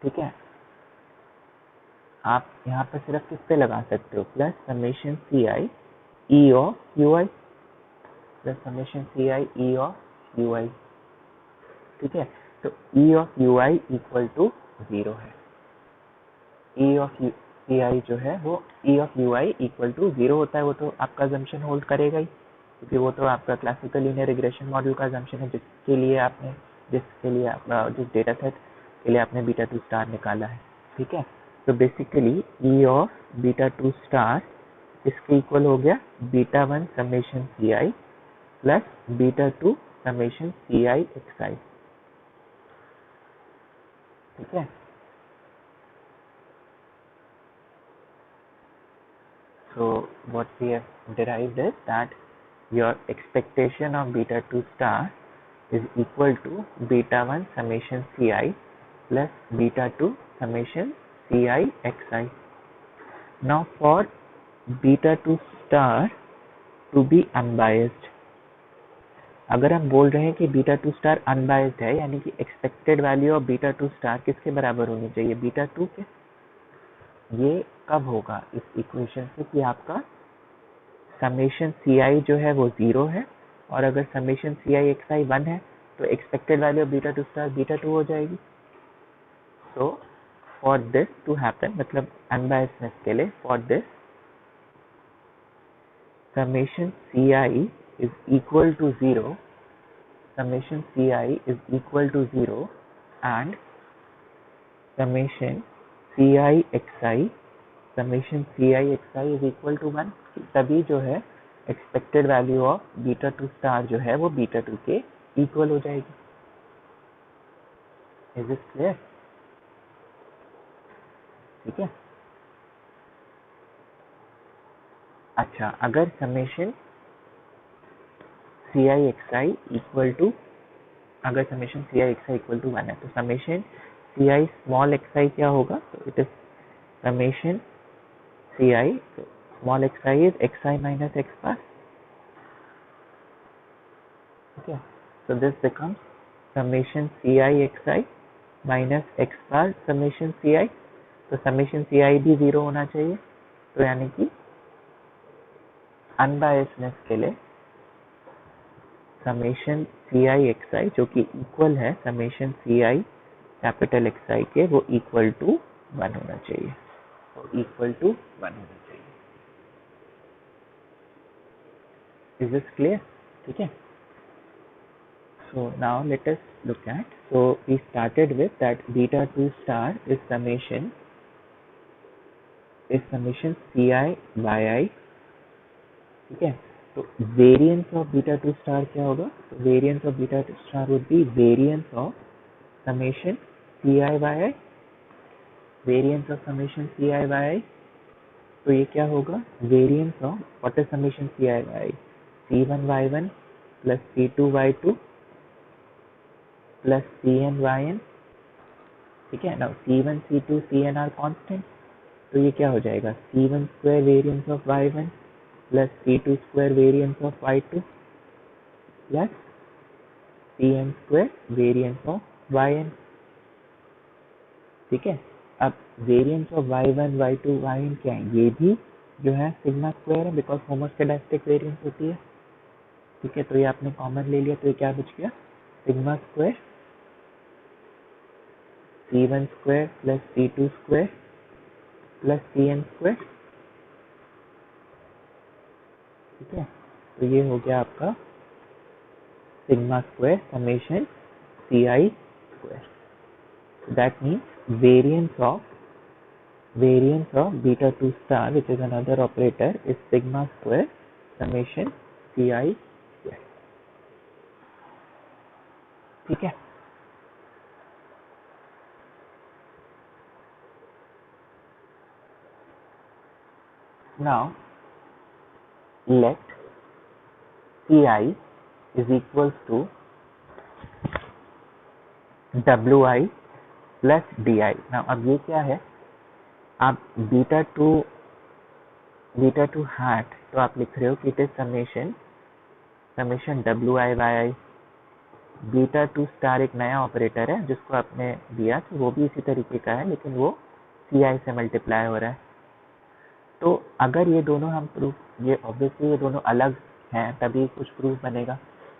ठीक है, आप यहाँ पर सिर्फ किस पे लगा सकते हो, plus summation CI E of UI plus summation CI E of UI। ठीक है, तो E of UI equal to 0 है, E ऑफ CI जो है वो E of UI equal to 0 होता है, वो तो आपका अजम्पशन होल्ड करेगा ही, क्योंकि वो तो आपका क्लासिकल लीनियर रिग्रेशन मॉड्यूल का अजम्पशन है, जिस डेटा सेट के लिए आपने बीटा 2 स्टार निकाला है। ठीक है, तो basically E of beta 2 star इसके इक्वल हो गया beta 1 summation CI plus beta 2 summation CI XI। ठीक है, So what we have derived is that your expectation of beta 2 star is equal to beta 1 summation Ci plus beta 2 summation Ci xi. Now for beta 2 star to be unbiased, अगर हम बोल रहे हैं कि beta 2 star unbiased है, यानी कि expected value of beta 2 star किसके बराबर होनी चाहिए, बीटा 2 के। ये कब होगा इस इक्वेशन से कि आपका समेशन Ci जो है वो 0 है, और अगर समेशन Ci xi 1 है तो expected value of beta 2 star beta 2 हो जाएगी। So for this to happen, मतलब अनबायस्डनेस के लिए, for this summation Ci is equal to 0, summation Ci is equal to 0 and summation Ci xi, summation Ci xi is equal to 1, तभी जो है expected value of beta 2 star जो है वो beta 2 के इक्वल हो जाएगी। Is it clear? ठीक है। अच्छा, अगर summation Ci xi equal to, अगर summation Ci xi equal to 1 है तो समेशन Ci स्मॉल xi क्या होगा, तो it is summation Ci small xi is xi minus x बार। ठीक है, so this becomes summation Ci xi minus x bar summation Ci, तो summation Ci भी 0 होना चाहिए, तो यानी कि अनबायस्डनेस के लिए समेशन Ci xi जो कि इक्वल है समेशन Ci कैपिटल xi के, वो इक्वल टू 1 होना चाहिए, वो इक्वल टू 1 होना चाहिए। Is this clear? ठीक है। So now let us look at, so we started with that beta 2 star is summation Ci yi, ठीक है। तो वेरिएंस ऑफ बीटा 2 स्टार क्या होगा, तो variance of beta 2 star would be variance of summation Ci yi, variance of summation Ci yi, तो ये क्या होगा, variance of what is summation Ci yi, C1 y1 plus C2 y2 plus Cn yn, ठीक है ना। C1 C2 Cn are constant, तो ये क्या हो जाएगा, C1 square variance of y1 plus C2 square variance of y2 plus Cn square variance of yn। ठीक है, अब variance of y1 y2 yn क्या है, ये भी जो है सिग्मा स्क्वायर है, बिकॉज होमोस्कैलास्टिक वेरिएंस होती है। ठीक है, तो ये आपने कॉमन ले लिया, तो ये क्या बच गया, sigma square C1 square plus C2 square plus Cn square. ठीक है, तो ये हो गया आपका sigma square summation Ci square. That means variance of beta 2 star which is another operator is sigma square summation Ci square. ठीक है, now let Ci is equals to Wi plus Di। now अब ये क्या है, आप beta 2 hat, तो आप लिख रहे हो कि it is summation Wi। Beta 2 star एक नया ऑपरेटर है जिसको आपने दिया, तो वो भी इसी तरीके का है, लेकिन वो Ci से मल्टीप्लाई हो रहा है। तो अगर ये दोनों हम प्रूफ, ये ऑब्वियसली ये दोनों अलग हैं तभी कुछ प्रूफ बनेगा।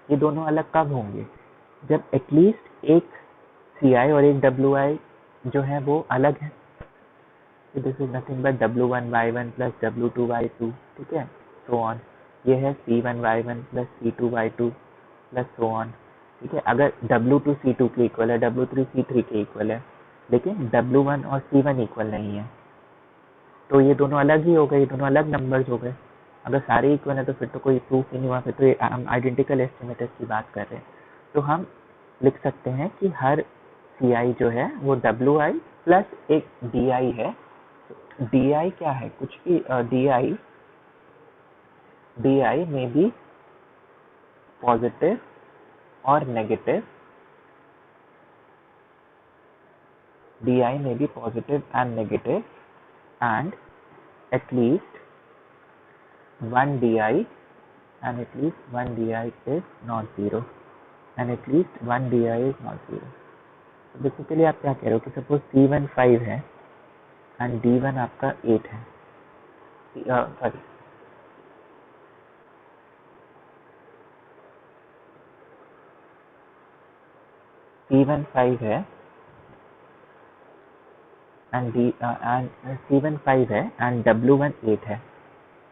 ये दोनों अलग कब होंगे, जब एटलीस्ट एक Ci और एक Wi जो है वो अलग है। This is nothing but W1 y1 plus W2 y2, ठीक है, सो ऑन। ये है C1 y1 plus C2 y2 plus so on. ठीक है, अगर W2 C2 के इक्वल है, W3 C3 के इक्वल है, लेकिन W1 और C1 इक्वल नहीं है, तो ये दोनों अलग ही हो गए, ये दोनों अलग नंबर्स हो गए। अगर सारे इक्वल है तो फिर तो कोई प्रूफ ही नहीं हुआ, फिर तो हम आइडेंटिकल एस्टिमेटर्स की बात कर रहे हैं। तो हम लिख सकते हैं कि हर Ci जो है वो Wi प्लस एक Di है। Di क्या है, कुछ भी Di di may be positive or negative. Di may be positive and negative, and at least one di is not zero, and at least one di is not zero. तो basically आप क्या कह रहे हो कि सपोज C1 5 है and D1 आपका 8 है, सॉरी C1 5 है एंड C1 5 है एंड W1 8 है,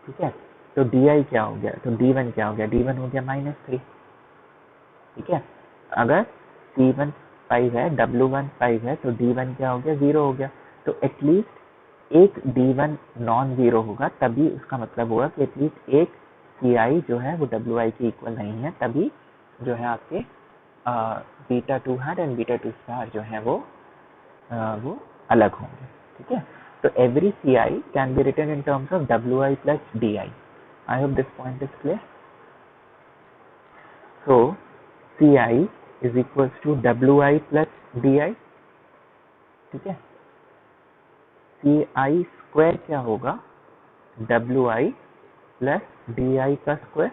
ठीक है। तो DI क्या हो गया, तो D1 क्या हो गया, D1 हो गया -3, ठीक है। अगर C1 5 है, W1 5 है, तो D1 क्या हो गया, 0 हो गया। तो एटलीस्ट एक D1 नॉन जीरो होगा, तभी उसका मतलब होगा कि एटलीस्ट एक CI जो है वो WI के इक्वल नहीं है, तभी जो है आपके β2 hat एंड β2 स्टार जो है वो अलग होंगे, ठीक है। तो every CI can be written in terms of WI plus DI. I hope this point is clear. So CI is equals to WI plus DI, ठीक है। CI स्क्वायर क्या होगा, WI plus DI का स्क्वायर।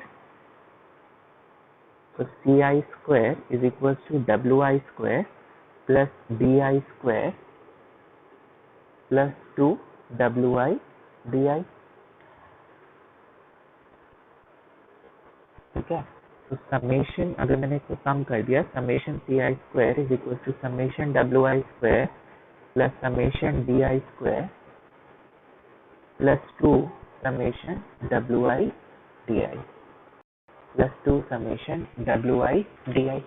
तो CI square is equals to WI square plus DI square plus 2 WI DI, ठीक है। तो summation अगर मैंने इसको कम कर दिया, summation CI square is equal to summation WI square plus summation DI square plus 2 summation WI DI plus 2 summation WI DI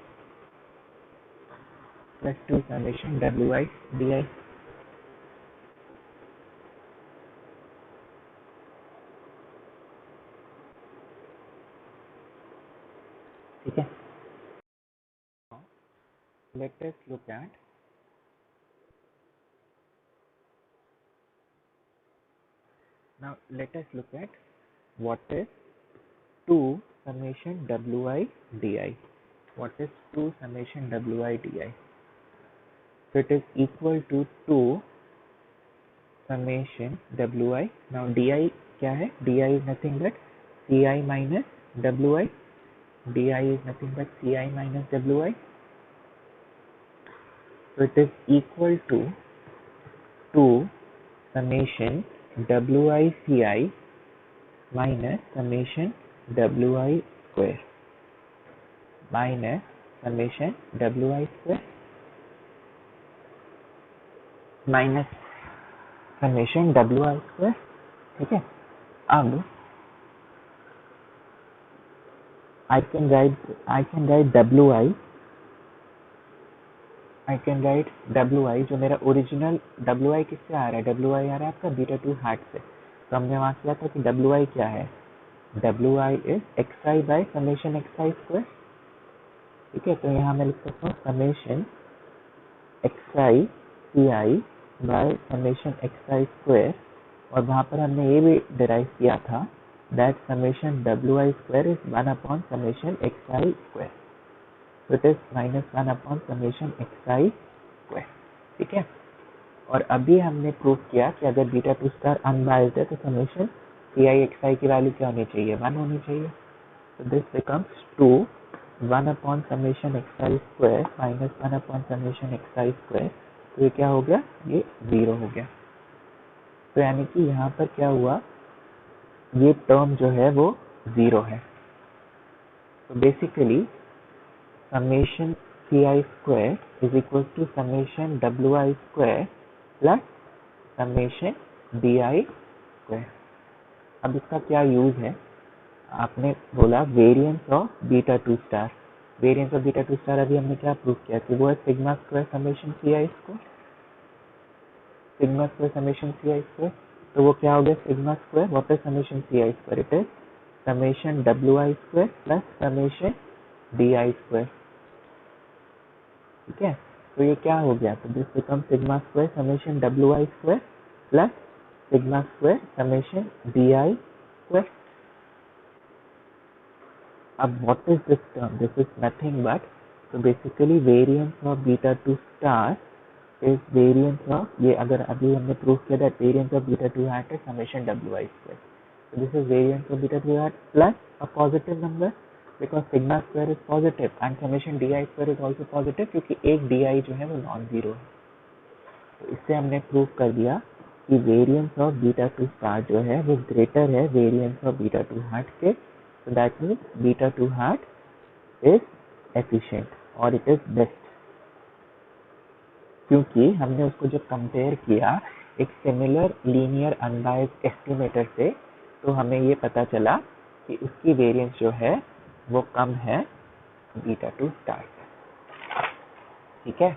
plus 2 summation WI DI। ठीक है। Let us look at what is 2 summation WI DI. What is 2 summation WI DI? So it is equal to 2 summation WI. Now DI क्या है, DI is nothing but CI minus WI. DI is nothing but CI minus WI. So it is equal to 2 summation WI CI minus summation WI square minus summation WI square minus summation WI square, ठीक है। अब I can write WI जो मेरा original WI किससे आ रहा है, WI आ रहा है आपका β2 hat से। तो हमने वहां किया था कि WI क्या है, WI is xi by summation xi square, ठीक है। तो यहाँ मैं लिख सकता हूँ summation xi CI by summation xi square, और वहां पर हमने ये भी डिराइव किया था that summation WI square is 1 upon summation xi square. So it is -1 upon summation xi square, ठीक है। और अभी हमने प्रूव किया कि अगर β2 स्टार अनबायस्ड है तो समेशन CI xi की वैल्यू क्या होनी चाहिए, 1 होनी चाहिए। तो this becomes 2 1 upon summation xi square minus 1 upon summation xi square। तो ये क्या हो गया, ये 0 हो गया। तो यानी कि यहाँ पर क्या हुआ, ये टर्म जो है वो 0 है। तो basically summation CI square is equal to summation WI square plus summation DI square। अब इसका क्या यूज है, आपने बोला variance of β2 star. Variance of β2 star अभी हमने क्या प्रूव किया कि वो है sigma square summation CI square, sigma square summation CI square. तो वो क्या हो गया, sigma square what is summation CI square, it is summation WI square plus summation DI square, ठीक है। तो ये क्या हो गया, तो this become sigma square summation WI square plus sigma square summation DI square, अब what is this term? This is nothing but, so basically variance of beta 2 star is variance of, ये अगर अभी हमने प्रूव किया that variance of beta 2 hat is summation wi square. So this is variance of beta 2 hat plus a positive number because sigma square is positive and summation di square is also positive क्योंकि एक di जो है वो non zero है. तो इससे हमने prove कर दिया कि वेरिएंस ऑफ बीटा 2 स्टार जो है वो ग्रेटर है वेरिएंस ऑफ बीटा 2 हार्ट के. So that means beta 2 heart is efficient और इट इज बेस्ट, क्योंकि हमने उसको जब कंपेयर किया एक सिमिलर लीनियर अनबायस्ड एस्टिमेटर से, तो हमें ये पता चला कि उसकी वेरिएंस जो है वो कम है बीटा 2 स्टार से. ठीक है,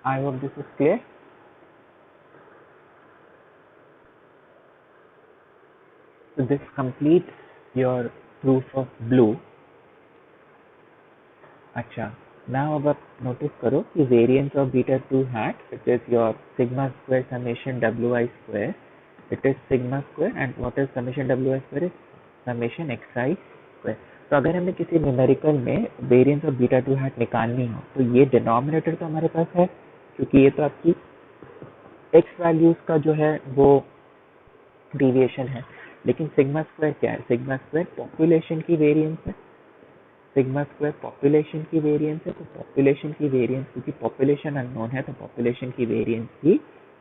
I hope this is clear. So this completes your proof of blue. अच्छा, now अब आप नोटिस करो कि variance of beta 2 hat it is your sigma square summation wi square, it is sigma square and what is summation wi square is summation xi square. तो अगर हमें किसी numerical में वेरिएंस ऑफ बीटा 2 हैट निकालनी हो तो ये denominator तो हमारे पास है, क्योंकि ये तो आपकी x वैल्यूज का जो है वो डिविएशन है. लेकिन सिग्मा स्क्वायर क्या है? सिग्मा स्क्वायर पॉपुलेशन की वेरिएंस है. सिग्मा स्क्वायर पॉपुलेशन की वेरिएंस है, तो पॉपुलेशन की वेरिएंस, क्योंकि पॉपुलेशन अननोन है तो पॉपुलेशन की वेरिएंस भी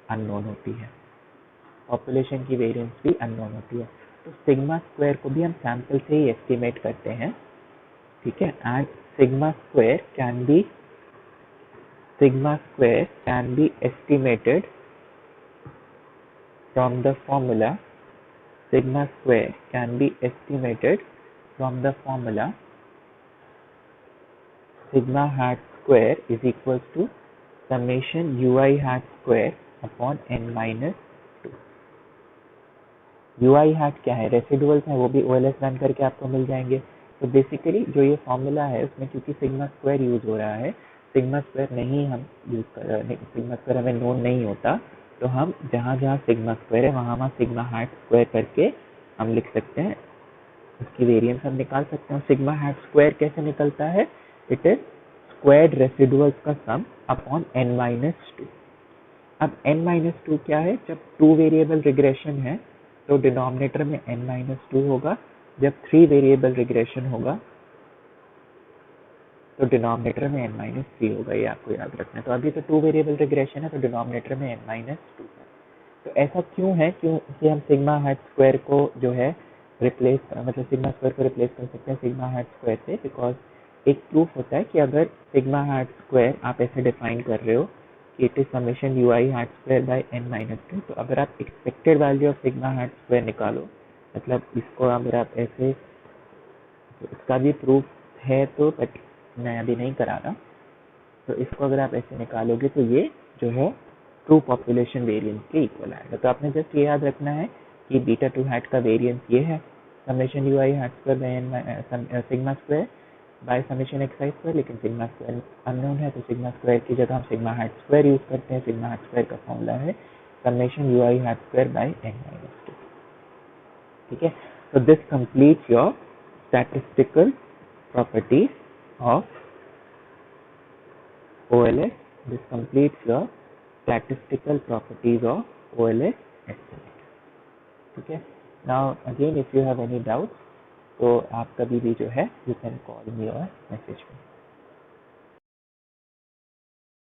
अननोन होती है. पॉपुलेशन की वेरिएंस भी अननोन होती है. तो सिग्मा स्क्वायर को भी हम सैंपल से ही एस्टिमेट करते हैं. ठीक है, and sigma square can be estimated from the formula. Sigma square can be estimated from the formula sigma hat square is equals to summation ui hat square upon n minus 2. ui hat क्या है? Residuals हैं, वो भी OLS run करके आपको मिल जाएंगे. तो basically जो ये फॉर्मूला है उसमें क्योंकि सिग्मा स्क्वायर यूज हो रहा है, सिग्मा स्क्वायर नहीं हम यूज कर, सिग्मा स्क्वायर हमें नोन नहीं होता, तो हम जहाँ जहाँ सिग्मा स्क्वायर है वहाँ सिग्मा हार्ट स्क्वायर करके हम लिख सकते हैं, उसकी वेरिएंस हम निकाल सकते हैं. सिग्मा हार्ट स्क्वायर कैसे निकलता है? इट इज स्क्वायर्ड रेसिडुअल्स का सम अपॉन n माइनस 2. अब n माइनस 2 क्या है? जब 2 वेरिएबल रिग्रेशन है तो डिनोमिनेटर में n माइनस 2 होगा. जब 3 वेरिएबल रिग्रेशन होगा तो डिनोमिनेटर में n माइनस 3 होगा. ये आपको याद रखना है. तो अभी तो 2 वेरिएबल रिग्रेशन है तो डिनोमिनेटर में n माइनस 2 है. तो ऐसा क्यों है? क्योंकि हम सिग्मा हार्ट स्क्वायर को जो है रिप्लेस, मतलब सिग्मा स्क्वायर को रिप्लेस कर सकते हैं सिग्मा हार्ट स्क्वायर से, बिकॉज एक प्रूफ होता है कि अगर सिग्मा हार्ट स्क्वायर आप ऐसे डिफाइन कर रहे हो कि it is summation ui heart square by n minus 2, तो अगर आप expected value of sigma heart square निकालो, मतलब इसको अगर आप ऐसे, तो इसका भी प्रूफ है तो बट मैं अभी नहीं करा रहा. तो इसको अगर आप ऐसे निकालोगे तो ये जो है ट्रू पॉपुलेशन वेरिएंस के इक्वल आएगा. तो आपने जस्ट ये याद रखना है कि बीटा 2 हैट का वेरिएंस ये है summation ui heart square by sigma square by summation xi square. लेकिन सिग्मा स्क्वायर अननोन है तो सिग्मा स्क्वायर की जगह हम सिग्मा हार्ट स्क्वायर यूज करते हैं. सिग्मा हार्ट स्क्वायर का फॉर्मूला है summation ui heart square by n minus 2. ठीक है, so this completes your statistical properties of OLS. This completes your statistical properties of OLS estimate. ठीक है, now again if you have any doubts तो आप कभी भी जो है you can call me or message me.